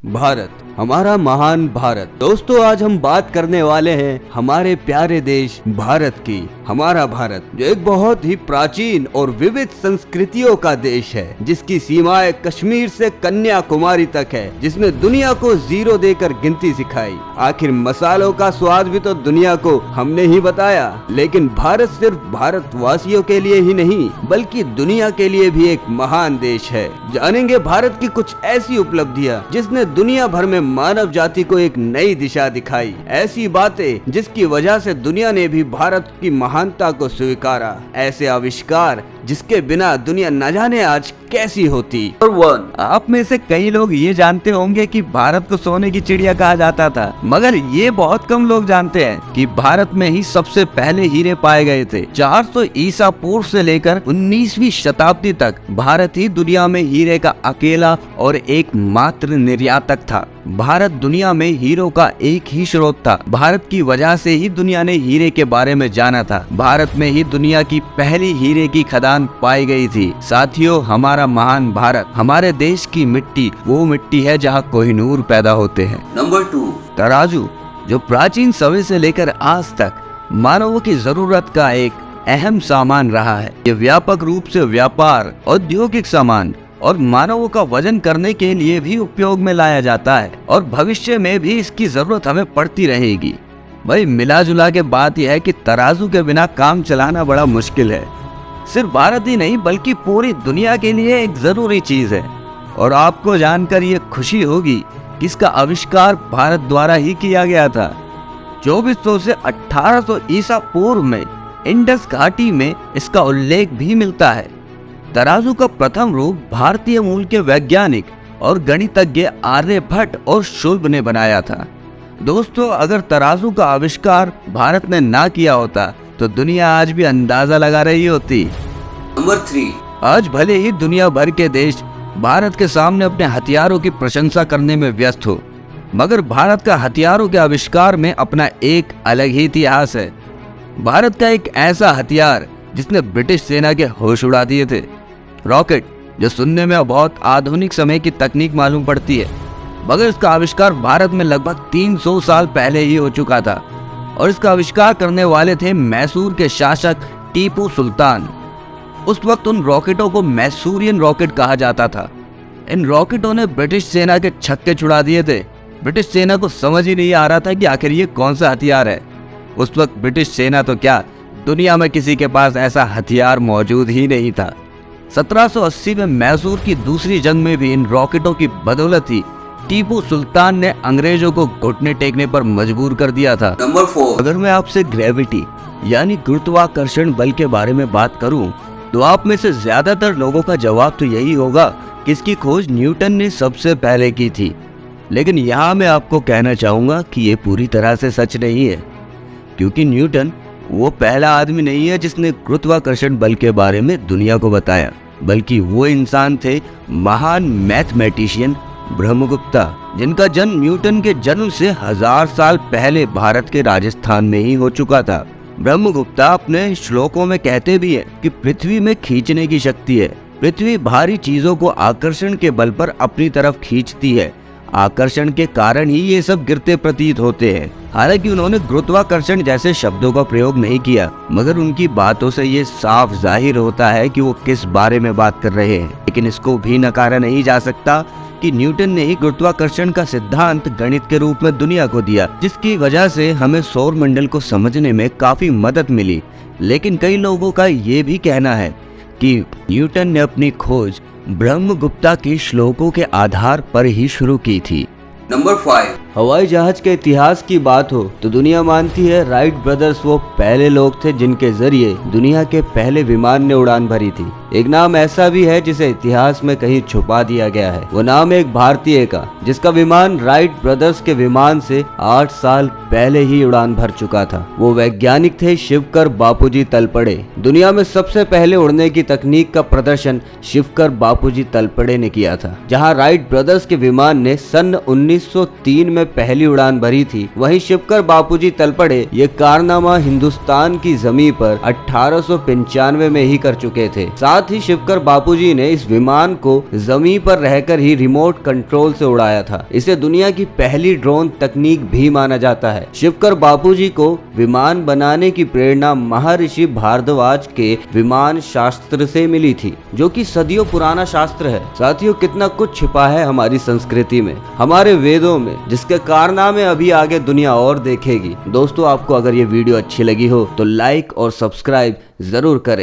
भारत, हमारा महान भारत। दोस्तों, आज हम बात करने वाले हैं हमारे प्यारे देश भारत की। हमारा भारत जो एक बहुत ही प्राचीन और विविध संस्कृतियों का देश है, जिसकी सीमाएं कश्मीर से कन्याकुमारी तक है, जिसने दुनिया को जीरो देकर गिनती सिखाई। आखिर मसालों का स्वाद भी तो दुनिया को हमने ही बताया। लेकिन भारत सिर्फ भारतवासियों के लिए ही नहीं, बल्कि दुनिया के लिए भी एक महान देश है। जानेंगे भारत की कुछ ऐसी उपलब्धियां जिसने दुनिया भर में मानव जाति को एक नई दिशा दिखाई। ऐसी बातें जिसकी वजह से दुनिया ने भी भारत की महानता को स्वीकारा। ऐसे आविष्कार जिसके बिना दुनिया न जाने आज कैसी होती। नंबर 1, आप में से कई लोग ये जानते होंगे कि भारत को सोने की चिड़िया कहा जाता था, मगर ये बहुत कम लोग जानते हैं कि भारत में ही सबसे पहले हीरे पाए गए थे। 400 ईसा पूर्व से लेकर 19वीं शताब्दी तक भारत ही दुनिया में हीरे का अकेला और एकमात्र निर्यातक था। भारत दुनिया में हीरो का एक ही स्रोत था। भारत की वजह से ही दुनिया ने हीरे के बारे में जाना था। भारत में ही दुनिया की पहली हीरे की खदान पाई गई थी। साथियों, हमारा महान भारत, हमारे देश की मिट्टी वो मिट्टी है जहाँ कोहिनूर पैदा होते हैं। नंबर 2, तराजू, जो प्राचीन समय से लेकर आज तक मानवों की जरूरत का एक अहम सामान रहा है। ये व्यापक रूप से व्यापार, औद्योगिक सामान और मानवों का वजन करने के लिए भी उपयोग में लाया जाता है और भविष्य में भी इसकी जरूरत हमें पड़ती रहेगी। भाई, मिला जुला के बात यह है कि तराजू के बिना काम चलाना बड़ा मुश्किल है। सिर्फ भारत ही नहीं बल्कि पूरी दुनिया के लिए एक जरूरी चीज है। और आपको जानकर ये खुशी होगी कि इसका आविष्कार भारत द्वारा ही किया गया था। 2400 से 1800 ईसा पूर्व में इंडस घाटी में इसका उल्लेख भी मिलता है। तराजू का प्रथम रूप भारतीय मूल के वैज्ञानिक और गणितज्ञ आर्यभट्ट और शुल्ब ने बनाया था। दोस्तों, अगर तराजू का आविष्कार भारत ने ना किया होता तो दुनिया आज भी अंदाजा लगा रही होती। नंबर 3, आज भले ही दुनिया भर के देश भारत के सामने अपने हथियारों की प्रशंसा करने में व्यस्त हो, मगर भारत का हथियारों के आविष्कार में अपना एक अलग ही इतिहास है। भारत का एक ऐसा हथियार जिसने ब्रिटिश सेना के होश उड़ा दिए थे, रॉकेट, जो सुनने में बहुत आधुनिक समय की तकनीक मालूम पड़ती है, मगर इसका आविष्कार भारत में लगभग 300 साल पहले ही हो चुका था। और इसका आविष्कार करने वाले थे मैसूर के शासक टीपू सुल्तान। उस वक्त उन रॉकेटों को मैसूरियन रॉकेट कहा जाता था। इन रॉकेटों ने ब्रिटिश सेना के छक्के छुड़ा दिए थे। ब्रिटिश सेना को समझ ही नहीं आ रहा था कि आखिर ये कौन सा हथियार है। उस वक्त ब्रिटिश सेना तो क्या, दुनिया में किसी के पास ऐसा हथियार मौजूद ही नहीं था। 1780 में मैसूर की दूसरी जंग में भी इन रॉकेटों की बदौलत ही टीपू सुल्तान ने अंग्रेजों को घुटने टेकने पर मजबूर कर दिया था। नंबर 4, अगर मैं आपसे ग्रेविटी यानी गुरुत्वाकर्षण बल के बारे में बात करूं, तो आप में से ज्यादातर लोगों का जवाब तो यही होगा कि इसकी खोज न्यूटन ने सबसे पहले की थी। लेकिन यहाँ मैं आपको कहना चाहूंगा कि ये पूरी तरह से सच नहीं है, क्योंकि न्यूटन वो पहला आदमी नहीं है जिसने गुरुत्वाकर्षण बल के बारे में दुनिया को बताया, बल्कि वो इंसान थे महान मैथमेटिशियन ब्रह्मगुप्ता, जिनका जन्म न्यूटन के जन्म से 1000 साल पहले भारत के राजस्थान में ही हो चुका था। ब्रह्मगुप्ता अपने श्लोकों में कहते भी हैं कि पृथ्वी में खींचने की शक्ति है। पृथ्वी भारी चीजों को आकर्षण के बल पर अपनी तरफ खींचती है। आकर्षण के कारण ही ये सब गिरते प्रतीत होते हैं। हालांकि उन्होंने गुरुत्वाकर्षण जैसे शब्दों का प्रयोग नहीं किया, मगर उनकी बातों से ये साफ जाहिर होता है कि वो किस बारे में बात कर रहे हैं। लेकिन इसको भी नकारा नहीं जा सकता कि न्यूटन ने ही गुरुत्वाकर्षण का सिद्धांत गणित के रूप में दुनिया को दिया, जिसकी वजह से हमें सौर मंडल को समझने में काफी मदद मिली। लेकिन कई लोगों का ये भी कहना है कि न्यूटन ने अपनी खोज ब्रह्मगुप्ता के श्लोकों के आधार पर ही शुरू की थी। नंबर 5, हवाई जहाज के इतिहास की बात हो तो दुनिया मानती है राइट ब्रदर्स वो पहले लोग थे जिनके जरिए दुनिया के पहले विमान ने उड़ान भरी थी। एक नाम ऐसा भी है जिसे इतिहास में कहीं छुपा दिया गया है। वो नाम एक भारतीय का, जिसका विमान राइट ब्रदर्स के विमान से 8 साल पहले ही उड़ान भर चुका था। वो वैज्ञानिक थे शिवकर बापूजी तलपड़े। दुनिया में सबसे पहले उड़ने की तकनीक का प्रदर्शन शिवकर बापूजी तलपड़े ने किया था, जहाँ राइट ब्रदर्स के विमान ने सन 1903 में में पहली उड़ान भरी थी, वहीं शिवकर बापूजी तल पड़े ये कारनामा हिंदुस्तान की जमीन पर 1895 में ही कर चुके थे। साथ ही शिवकर बापूजी ने इस विमान को जमीन पर रहकर ही रिमोट कंट्रोल से उड़ाया था। इसे दुनिया की पहली ड्रोन तकनीक भी माना जाता है। शिवकर बापूजी को विमान बनाने की प्रेरणा महर्षि भारद्वाज के विमान शास्त्र से मिली थी, जो कि सदियों पुराना शास्त्र है। साथियों, कितना कुछ छिपा है हमारी संस्कृति में, हमारे वेदों में, जिसके कारनामे अभी आगे दुनिया और देखेगी। दोस्तों, आपको अगर ये वीडियो अच्छी लगी हो तो लाइक और सब्सक्राइब जरूर करें।